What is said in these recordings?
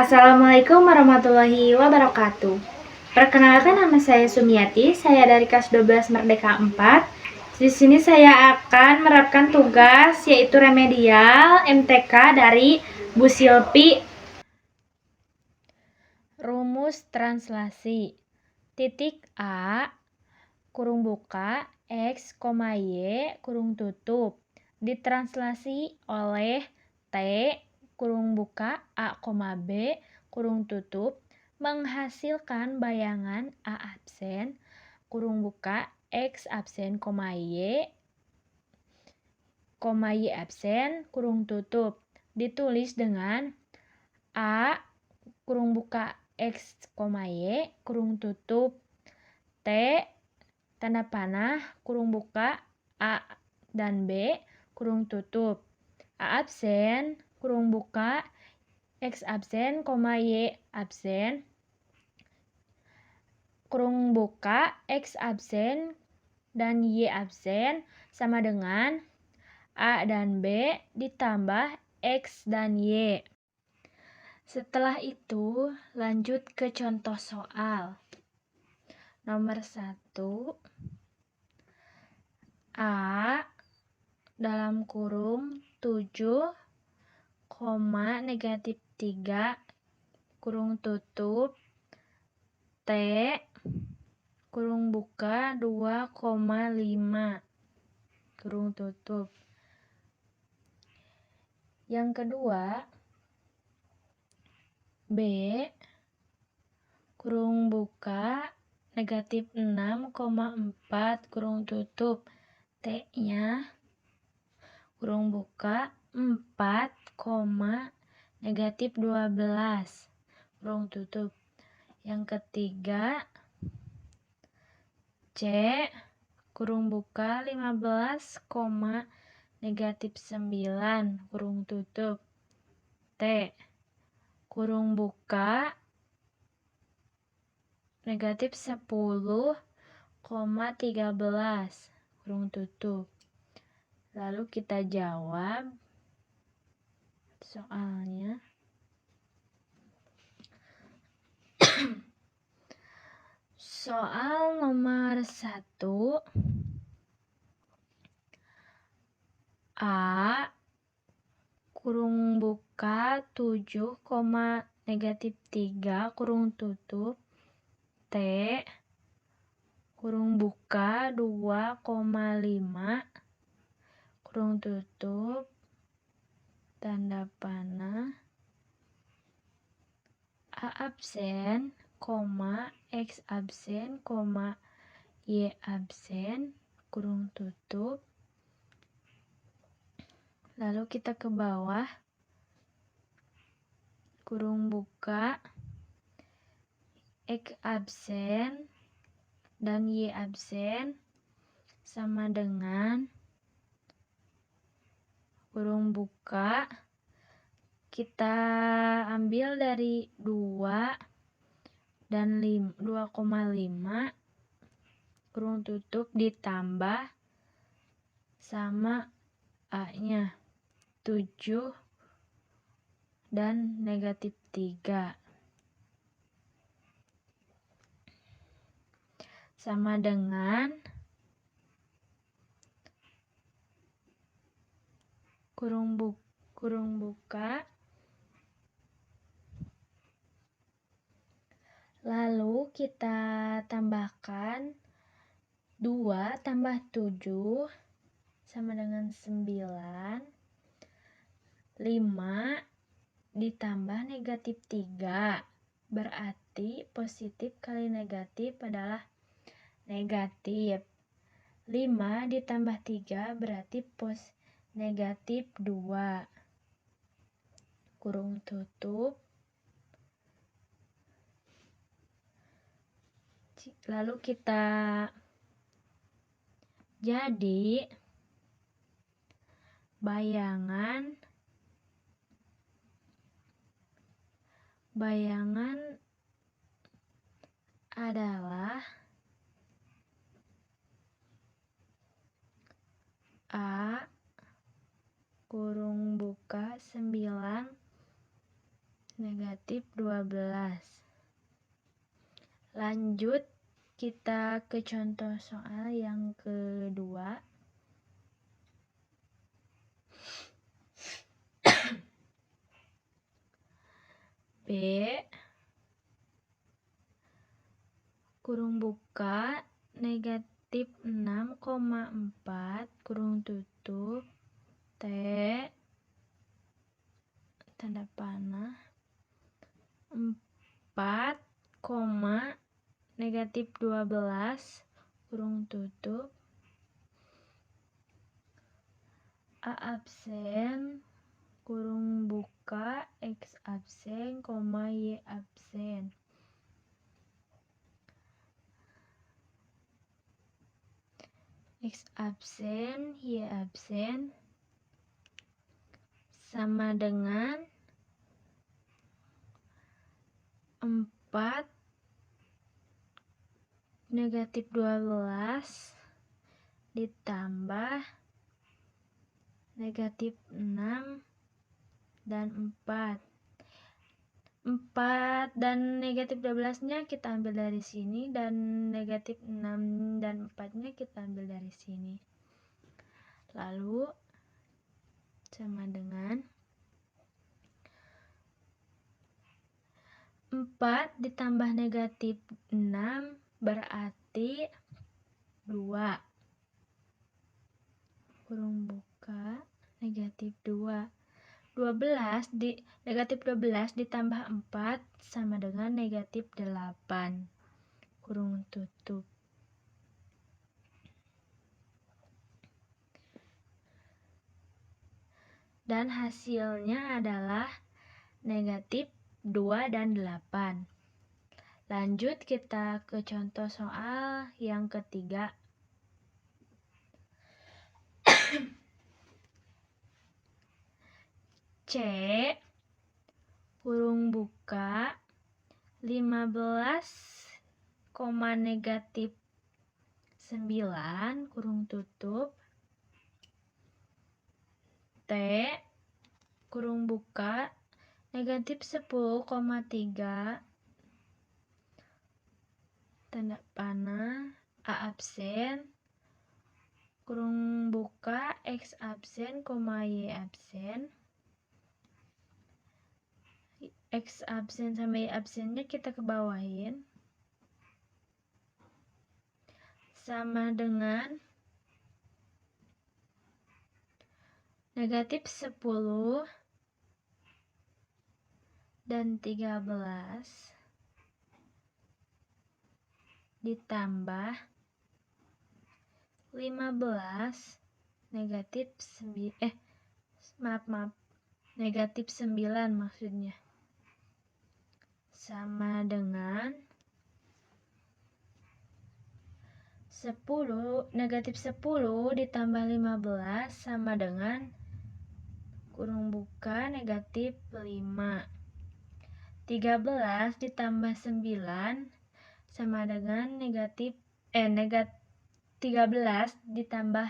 Assalamualaikum warahmatullahi wabarakatuh. Perkenalkan, nama saya Sumiati, saya dari kelas 12 Merdeka 4. Di sini saya akan menerapkan tugas yaitu remedial MTK dari Bu Silpi. Rumus translasi. Titik A kurung buka X, Y kurung tutup ditranslasi oleh T kurung buka A, B kurung tutup menghasilkan bayangan A absen kurung buka X absen, Y absen kurung tutup ditulis dengan A kurung buka X, Y kurung tutup T tanda panah kurung buka A dan B kurung tutup A absen kurung buka X absen, Y absen kurung buka X absen dan Y absen sama dengan A dan B ditambah X dan Y. Setelah itu lanjut ke contoh soal. Nomor 1, A dalam kurung 7, negatif 3 kurung tutup T kurung buka 2,5 kurung tutup. Yang kedua, B kurung buka negatif 6,4 kurung tutup T-nya kurung buka 4, negatif 12 kurung tutup. Yang ketiga, C kurung buka 15, negatif 9 kurung tutup T kurung buka negatif 10, 13 kurung tutup. Lalu kita jawab soalnya. Soal nomor 1, A kurung buka 7, negatif 3 kurung tutup T kurung buka 2,5 kurung tutup tanda panah A absen, X absen, Y absen kurung tutup. Lalu kita ke bawah, kurung buka X absen dan Y absen sama dengan kurung buka, kita ambil dari 2 dan 2,5 kurung tutup ditambah sama A-nya 7 dan negatif 3 sama dengan kurung buka, lalu kita tambahkan 2 tambah 7 sama dengan 9, 5 ditambah negatif 3 berarti positif kali negatif adalah negatif. 5 ditambah 3 berarti negatif 2 kurung tutup. Lalu kita jadi bayangan adalah A kurung buka 9 negatif 12. Lanjut kita ke contoh soal yang kedua. B kurung buka negatif 6,4 kurung tutup T tanda panah 4, negatif 12 kurung tutup A absen kurung buka X absen, Y absen. X absen, Y absen sama dengan 4 negatif 12 ditambah negatif 6 dan 4. 4 dan negatif 12-nya kita ambil dari sini, dan negatif 6 dan 4-nya kita ambil dari sini. Lalu sama dengan 4 ditambah negatif 6 berarti 2. Kurung buka negatif 2. Negatif 12 ditambah 4 sama dengan negatif 8. Kurung tutup. Dan hasilnya adalah negatif 2 dan 8. Lanjut kita ke contoh soal yang ketiga. C kurung buka 15, negatif 9 kurung tutup T kurung buka negatif 10,3 tanda panah A absen kurung buka X absen, Y absen. X absen sama Y absennya kita kebawahin sama dengan negatif 10 dan 13 ditambah 15 negatif negatif 9 maksudnya, sama dengan 10 negatif 10 ditambah 15 sama dengan kurung buka negatif 5. 13 ditambah 9 sama dengan negatif 13 ditambah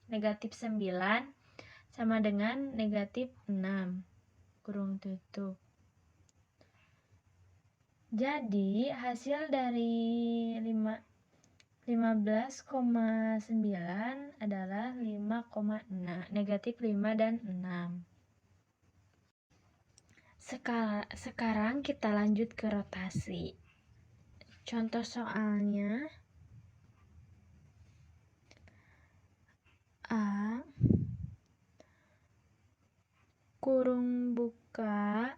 negatif 9 sama dengan negatif 6 kurung tutup. Jadi hasil dari 15,9 adalah 5,6, negatif 5 dan 6. Sekarang kita lanjut ke rotasi. Contoh soalnya A kurung buka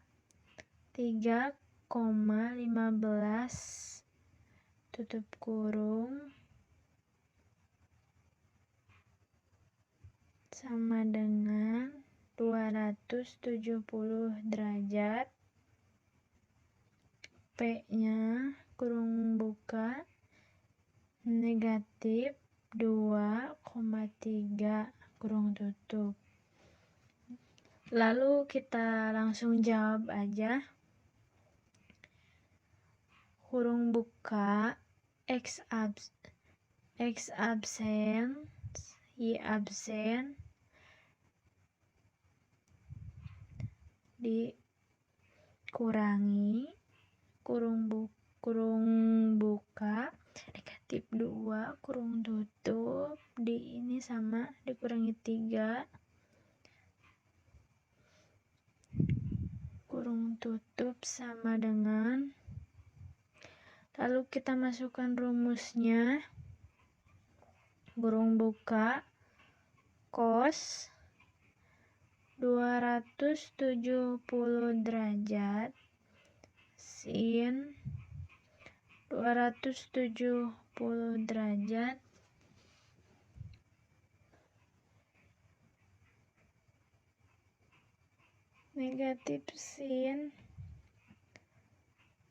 3,15 tutup kurung sama dengan 270 derajat. P-nya kurung buka negatif 2,3 kurung tutup. Lalu kita langsung jawab aja. Kurung buka X absen, Y absen kurangi kurung buka negatif 2 kurung tutup ini sama dikurangi 3 kurung tutup sama dengan, lalu kita masukkan rumusnya, kurung buka cos 270 derajat sin 270 derajat negatif sin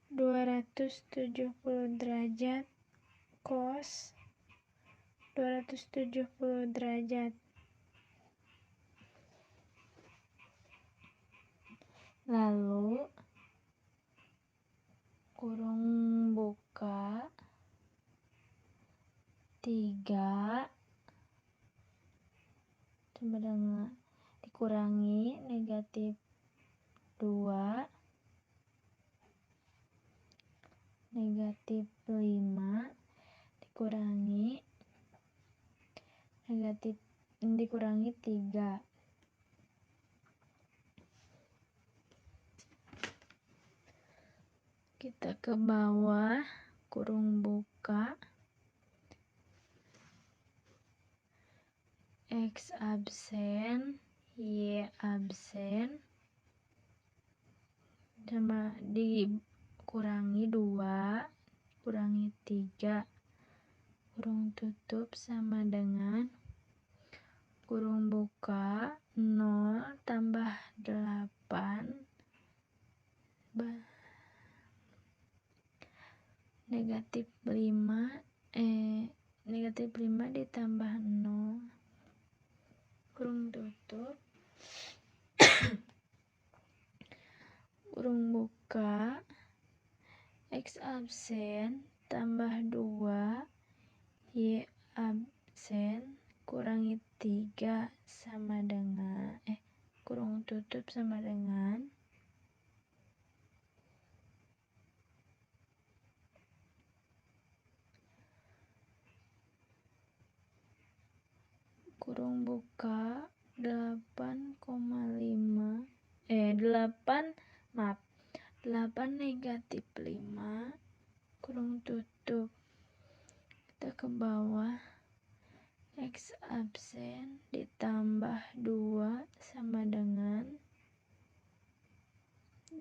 270 derajat cos 270 derajat. Lalu kurung buka 3 sama dengan dikurangi negatif 2 negatif 5 dikurangi negatif dikurangi 3. Kita ke bawah, kurung buka X absen Y absen sama dikurangi 2 kurangi 3 kurung tutup sama dengan kurung buka 0 tambah 8 negatif 5 negatif 5 ditambah 0 kurung tutup kurung buka X absen tambah 2 Y absen kurangi 3 sama dengan kurung tutup sama dengan kurung buka 8 negatif 5 kurung tutup, kita ke bawah X absen ditambah 2 sama dengan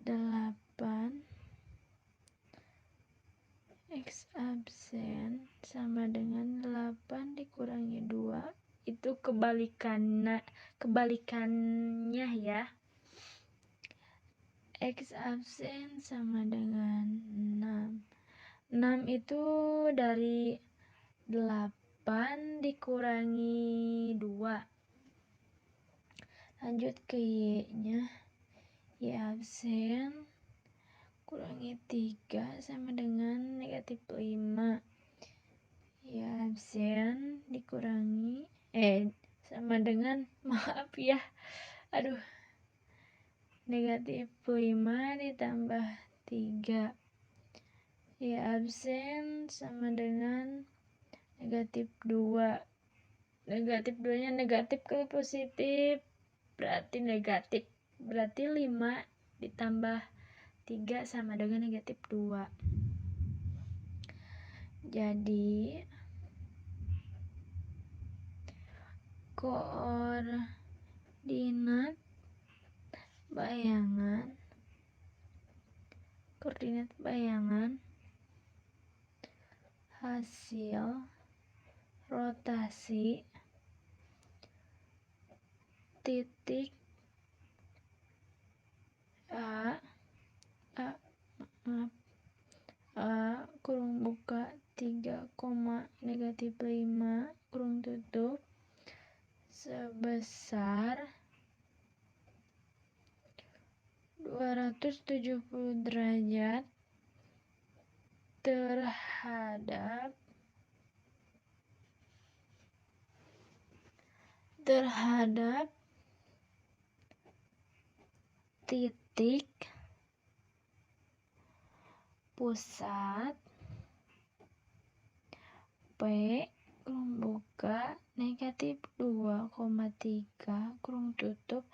8 X absen sama dengan 8 dikurangi 2, itu kebalikannya ya. X absen sama dengan 6 itu dari 8 dikurangi 2. Lanjut ke Y nya, Y absen kurangi 3 sama dengan negatif 5. Y absen dikurangi sama dengan maaf ya, negatif 5 ditambah 3. Y absen sama dengan negatif 2. Negatif 2 nya negatif ke positif, berarti negatif, berarti 5 ditambah 3 sama dengan negatif 2. Jadi koordinat bayangan hasil rotasi titik A kurung buka 3, negatif 5 kurung tutup sebesar 270 derajat terhadap titik pusat P kurung buka negatif 2,3 kurung tutup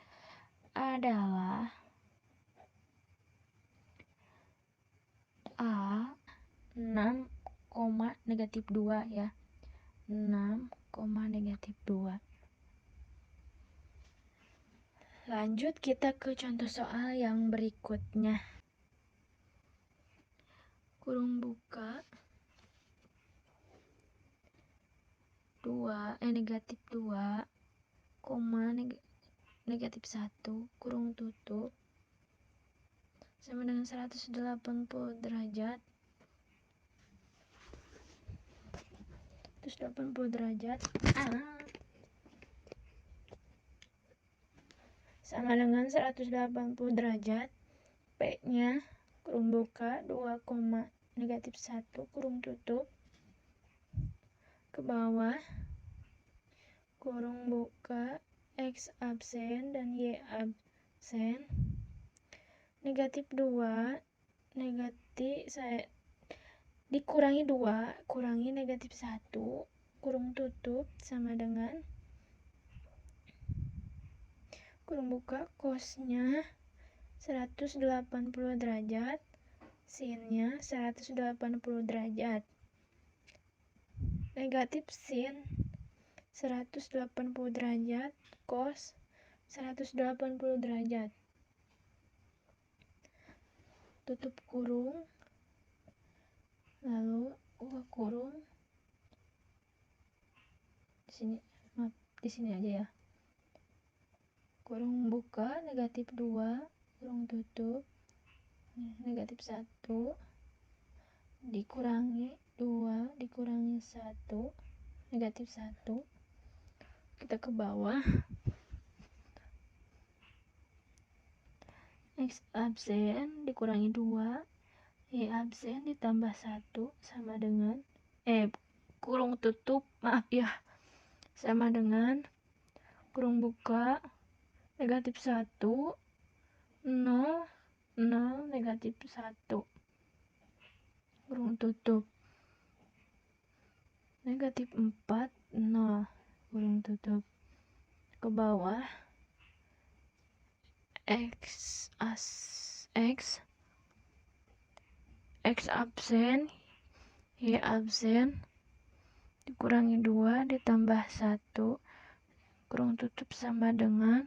adalah A 6, negatif 2 ya, 6, negatif 2. Lanjut kita ke contoh soal yang berikutnya. Kurung buka negatif 2, negatif 1 kurung tutup sama dengan 180 derajat. 180 derajat sama dengan 180 derajat. P nya kurung buka 2, negatif 1 kurung tutup ke bawah kurung buka X absen dan Y absen, negatif 2 dikurangi 2 kurangi negatif 1 kurung tutup sama dengan kurung buka cosnya 180 derajat, sinnya 180 derajat. Negatif sin 180 derajat, cos 180 derajat. Tutup kurung, lalu buka kurung. Di sini aja ya. Kurung buka negatif 2 kurung tutup negatif 1 dikurangi 2 dikurangi 1 negatif 1. Kita ke bawah, X absen dikurangi 2 Y absen ditambah 1 sama dengan kurung tutup sama dengan kurung buka negatif 1 0 negatif 1 kurung tutup negatif 4 0 kurung tutup ke bawah, X absen Y absen dikurangi 2 ditambah 1 kurung tutup sama dengan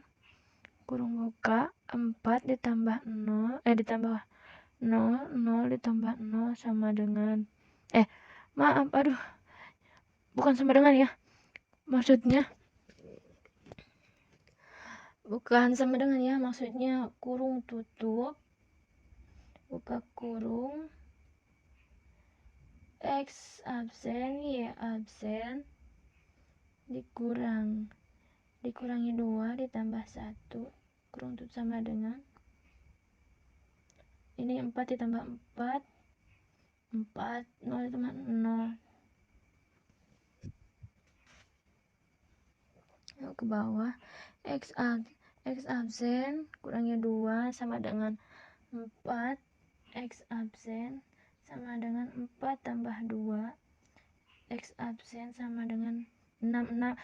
kurung buka 4 ditambah 0 ditambah 0 ditambah 0 sama dengan bukan sama dengan ya, maksudnya bukan sama dengan ya, maksudnya kurung tutup buka kurung X absen Y absen dikurangi 2 ditambah 1 kurung tutup sama dengan ini 4 ditambah 4 0 ditambah 0 ke bawah, X absen kurangi 2 sama dengan 4 X absen sama dengan 4 tambah 2 X absen sama dengan 6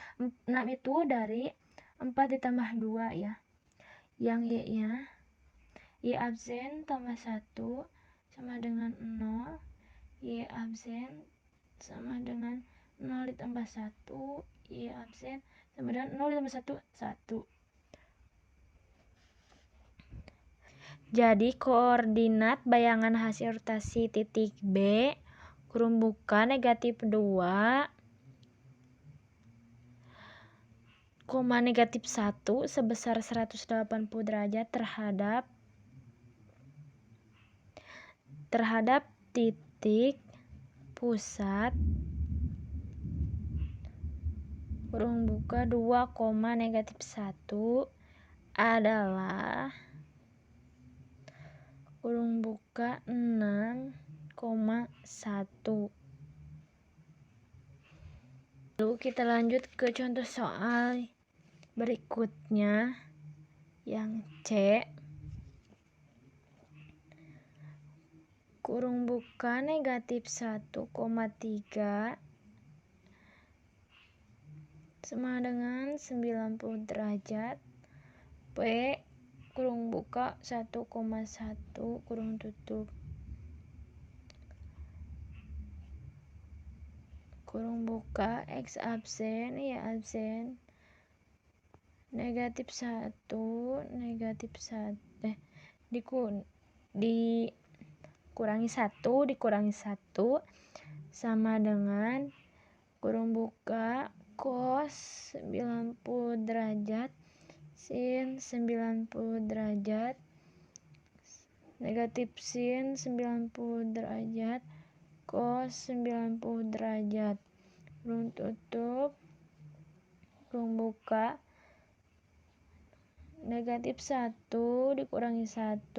itu dari 4 ditambah 2 ya, yang Y nya Y absen tambah 1 sama dengan 0 Y absen sama dengan 0 ditambah 1 Y absen sama dengan 0 ditambah 1 Jadi koordinat bayangan hasil rotasi titik B kurung buka negatif 2, negatif 1 sebesar 180 derajat terhadap titik pusat kurung buka 2, negatif 1 adalah kurung buka 6,1. Lalu kita lanjut ke contoh soal berikutnya yang C. kurung buka negatif 1,3 sama dengan 90 derajat. P kurung buka 1,1 kurung tutup. Kurung buka X absen, Y absen. Negatif 1 dikurangi 1 sama dengan kurung buka cos 90 derajat sin 90 derajat negatif sin 90 derajat cos 90 derajat. Kurung tutup, kurung buka negatif 1 dikurangi 1